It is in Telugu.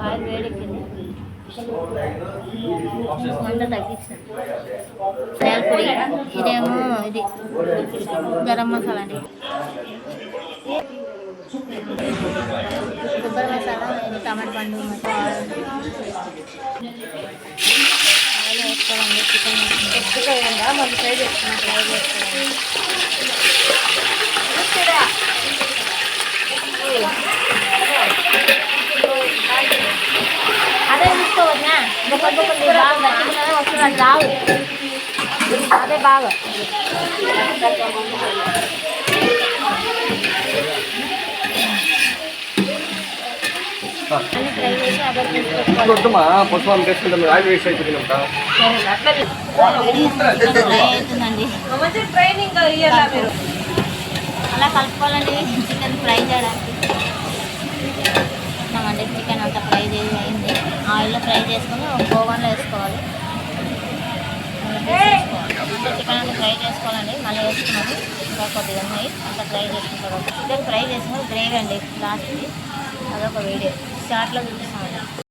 ఆయిల్ వేడెక్కింది, మంట తగ్గించాను. ధనియాల పొడి, ఇదేమో ఇది గరం మసాలా అండి, కొబ్బరి మసాలా, టమాటా పండు ఆయిల్ వేసుకోవాలండి. చికెన్ ఎక్కువగా వేయండి, మళ్ళీ ఫ్రై చేసుకోవాలి. అదే తీసుకోవద్దా, బొక్కలు బొక్కలు బాగా గట్టిగా వస్తుంది, అది రావు. అదే బాగా అన్ని ఫ్రై చేసి అదే వద్దమ్మా పుష్పం తీసుకుంటాం, ఆయిల్ వేస్ట్ అవుతుందండి. ట్రైనింగ్ అలా కలుపుకోవాలండి. చికెన్ ఫ్రై చేయడానికి ఇస్తామండి. చికెన్ అంతా ఫ్రై చేసి అయింది, ఆయిల్లో ఫ్రై చేసుకొని ఒక ఓవెన్లో వేసుకోవాలి. చికెన్ అంతా ఫ్రై చేసుకోవాలండి. మళ్ళీ వేసుకున్నాము ఇంకా కొద్దిగా ఉన్నాయి, అంతా ఫ్రై చేసుకున్న తర్వాత చికెన్ ఫ్రై చేసుకుని గ్రేవీ అండి లాస్ట్కి, అదొక వీడియో షార్ట్లో చూపిస్తామండి.